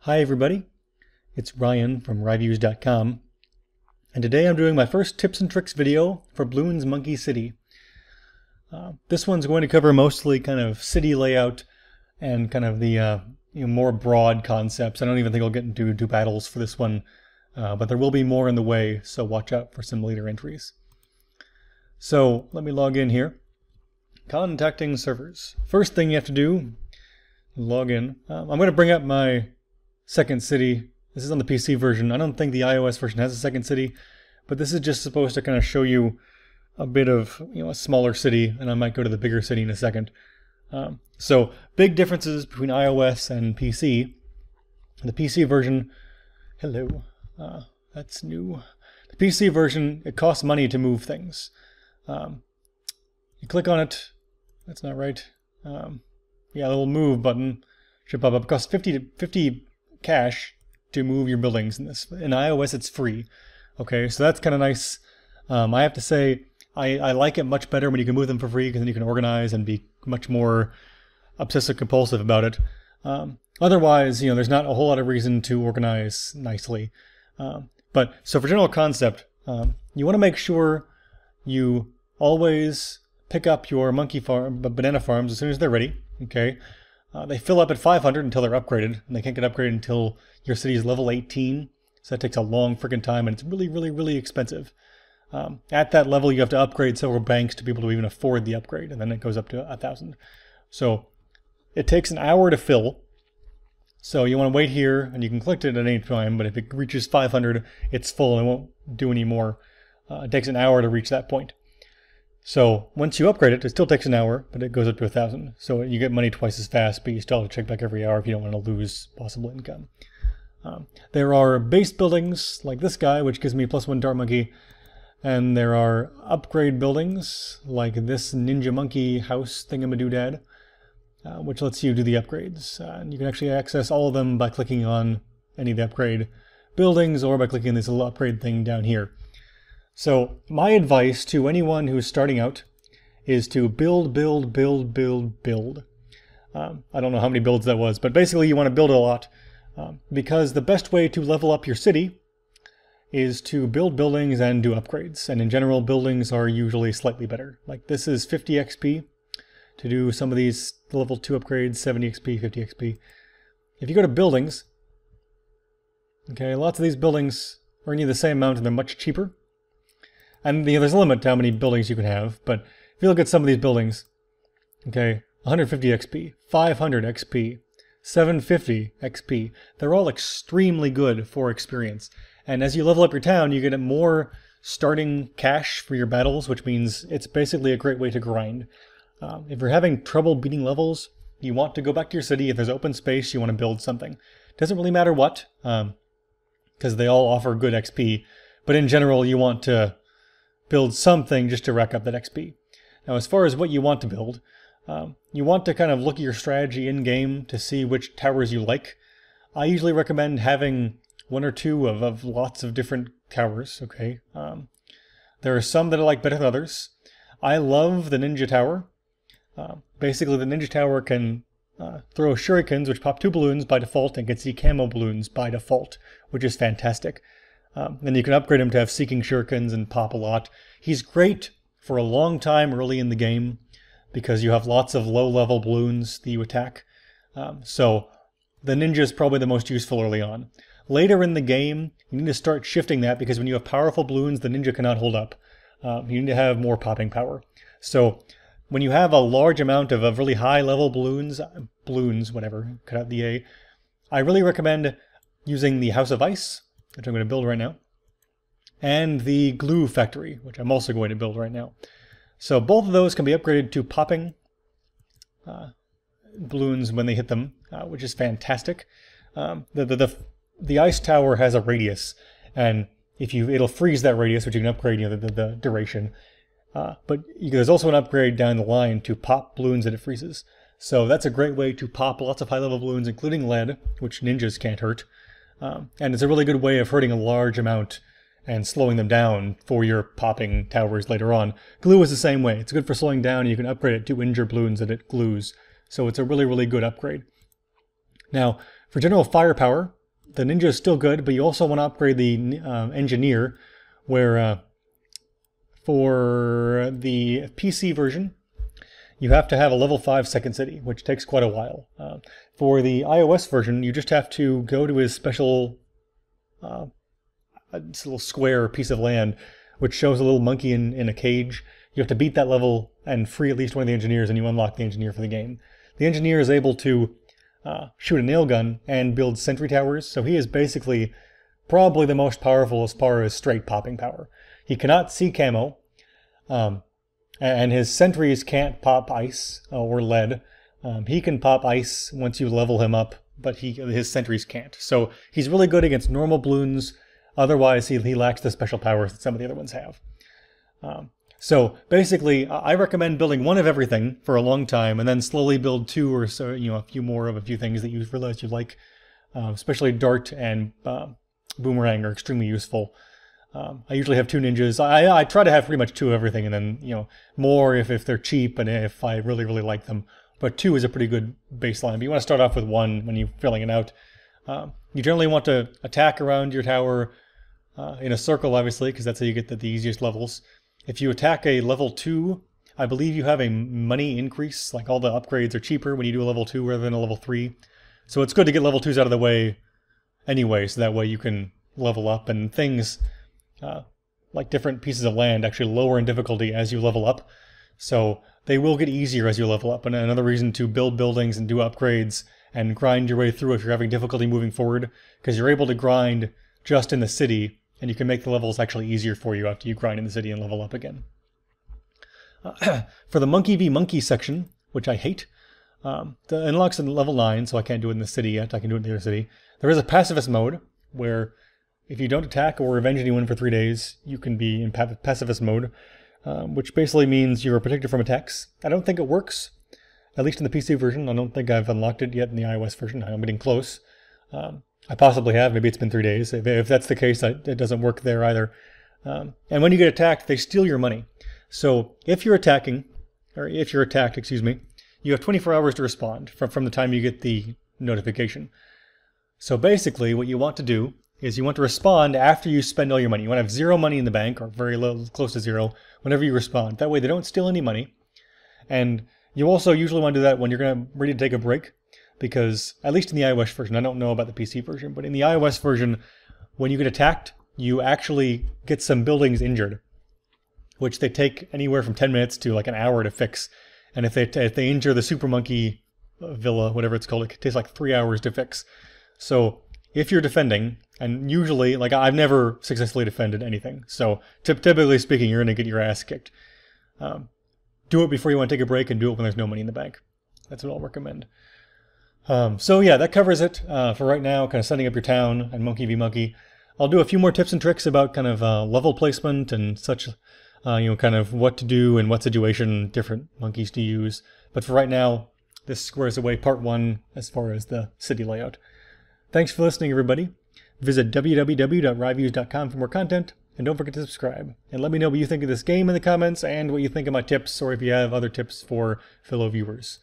Hi everybody, it's Ryan from Ryviews.com, and today I'm doing my first tips and tricks video for Bloons Monkey City. This one's going to cover mostly kind of city layout and kind of the more broad concepts. I don't even think I'll get into battles for this one, but there will be more in the way, so watch out for some later entries. So let me log in here. Contacting servers. First thing you have to do, log in. I'm going to bring up my second city. This is on the PC version. I don't think the iOS version has a second city, but this is just supposed to kind of show you a bit of a smaller city, and I might go to the bigger city in a second. So big differences between iOS and PC. The PC version, hello, that's new. The PC version, it costs money to move things. You click on it, that's not right. Yeah, the little move button should pop up. It costs 50 cash to move your buildings in this. In iOS it's free. Okay, so that's kind of nice. I have to say I like it much better when you can move them for free, because then you can organize and be much more obsessive compulsive about it. Otherwise, there's not a whole lot of reason to organize nicely. But so for general concept, you want to make sure you always pick up your banana farms as soon as they're ready. Okay. They fill up at 500 until they're upgraded, and they can't get upgraded until your city is level 18. So that takes a long freaking time, and it's really expensive. At that level, you have to upgrade several banks to be able to even afford the upgrade, and then it goes up to 1,000. So it takes an hour to fill. So you want to wait here, and you can click it at any time, but if it reaches 500, it's full and it won't do any more. It takes an hour to reach that point. So once you upgrade it, it still takes an hour, but it goes up to 1,000. So you get money twice as fast, but you still have to check back every hour if you don't want to lose possible income. There are base buildings like this guy, which gives me +1 dart monkey. And there are upgrade buildings like this ninja monkey house thingamadoodad, which lets you do the upgrades. And you can actually access all of them by clicking on any of the upgrade buildings or by clicking this little upgrade thing down here. So my advice to anyone who's starting out is to build. I don't know how many builds that was, but basically you want to build a lot, because the best way to level up your city is to build buildings and do upgrades. And in general, buildings are usually slightly better. Like this is 50 XP to do some of these level 2 upgrades, 70 XP, 50 XP. If you go to buildings, okay, lots of these buildings are any of the same amount and they're much cheaper. And there's a limit to how many buildings you can have, but if you look at some of these buildings, okay, 150 XP, 500 XP, 750 XP, they're all extremely good for experience. And as you level up your town, you get more starting cash for your battles, which means it's basically a great way to grind. If you're having trouble beating levels, you want to go back to your city. If there's open space, you want to build something. Doesn't really matter what, because they all offer good XP, but in general, you want to build something just to rack up that XP. Now, as far as what you want to build, you want to kind of look at your strategy in-game to see which towers you like. I usually recommend having 1 or 2 of lots of different towers, okay? There are some that I like better than others. I love the ninja tower. Basically, the ninja tower can throw shurikens, which pop 2 balloons by default, and gets the camo balloons by default, which is fantastic. Then you can upgrade him to have seeking shurikens and pop a lot. He's great for a long time early in the game because you have lots of low-level balloons that you attack. So the ninja is probably the most useful early on. Later in the game, you need to start shifting that, because when you have powerful balloons, the ninja cannot hold up. You need to have more popping power. So when you have a large amount of really high-level balloons, whatever, cut out the A, I really recommend using the House of Ice, which I'm going to build right now, and the glue factory, which I'm also going to build right now. So both of those can be upgraded to popping balloons when they hit them, which is fantastic. The ice tower has a radius, and it'll freeze that radius, which you can upgrade the duration. But there's also an upgrade down the line to pop balloons that it freezes. So that's a great way to pop lots of high-level balloons, including lead, which ninjas can't hurt. And it's a really good way of hurting a large amount and slowing them down for your popping towers later on. Glue is the same way. It's good for slowing down, and you can upgrade it to injure balloons that it glues. So it's a really good upgrade. Now, for general firepower, the ninja is still good, but you also want to upgrade the engineer, where for the PC version, you have to have a level 5 second city, which takes quite a while. For the iOS version, you just have to go to his special this little square piece of land, which shows a little monkey in a cage. You have to beat that level and free at least one of the engineers, and you unlock the engineer for the game. The engineer is able to shoot a nail gun and build sentry towers, so he is basically probably the most powerful as far as straight popping power. He cannot see camo, and his sentries can't pop ice or lead. He can pop ice once you level him up, but his sentries can't. So he's really good against normal Bloons. Otherwise, he lacks the special powers that some of the other ones have. So basically, I recommend building one of everything for a long time, and then slowly build two or so, a few more of a few things that you realize you like. Especially Dart and Boomerang are extremely useful. I usually have two ninjas. I try to have pretty much two of everything, and then more if they're cheap and if I really like them. But two is a pretty good baseline. But you want to start off with one when you're filling it out. You generally want to attack around your tower in a circle, obviously, because that's how you get the easiest levels. If you attack a level 2, I believe you have a money increase. Like all the upgrades are cheaper when you do a level 2 rather than a level 3. So it's good to get level 2s out of the way anyway, so that way you can level up, and things like different pieces of land actually lower in difficulty as you level up. So they will get easier as you level up. And another reason to build buildings and do upgrades and grind your way through if you're having difficulty moving forward, because you're able to grind just in the city, and you can make the levels actually easier for you after you grind in the city and level up again. For the Monkey v Monkey section, which I hate, the unlock's in level 9, so I can't do it in the city yet. I can do it in the other city. There is a pacifist mode, where if you don't attack or revenge anyone for 3 days, you can be in pacifist mode, which basically means you're protected from attacks. I don't think it works, at least in the PC version. I don't think I've unlocked it yet in the iOS version. I'm getting close. I possibly have. Maybe it's been 3 days. If that's the case, it doesn't work there either. And when you get attacked, they steal your money. So if you're attacked, excuse me, you have 24 hours to respond from the time you get the notification. So basically, what you want to do is you want to respond after you spend all your money. You want to have 0 money in the bank, or very low, close to 0, whenever you respond. That way they don't steal any money. And you also usually want to do that when you're ready to take a break. Because, at least in the iOS version, I don't know about the PC version, but in the iOS version, when you get attacked, you actually get some buildings injured, which they take anywhere from 10 minutes to like an hour to fix. And if they injure the Super Monkey Villa, whatever it's called, it takes like 3 hours to fix. So if you're defending, and usually, like I've never successfully defended anything, so typically speaking, you're going to get your ass kicked. Do it before you want to take a break, and do it when there's no money in the bank. That's what I'll recommend. So yeah, that covers it for right now, kind of setting up your town and Monkey v Monkey. I'll do a few more tips and tricks about kind of level placement and such, kind of what to do and what situation different monkeys to use. But for right now, this squares away part 1 as far as the city layout. Thanks for listening, everybody. Visit www.ryviews.com for more content, and don't forget to subscribe. And let me know what you think of this game in the comments, and what you think of my tips, or if you have other tips for fellow viewers.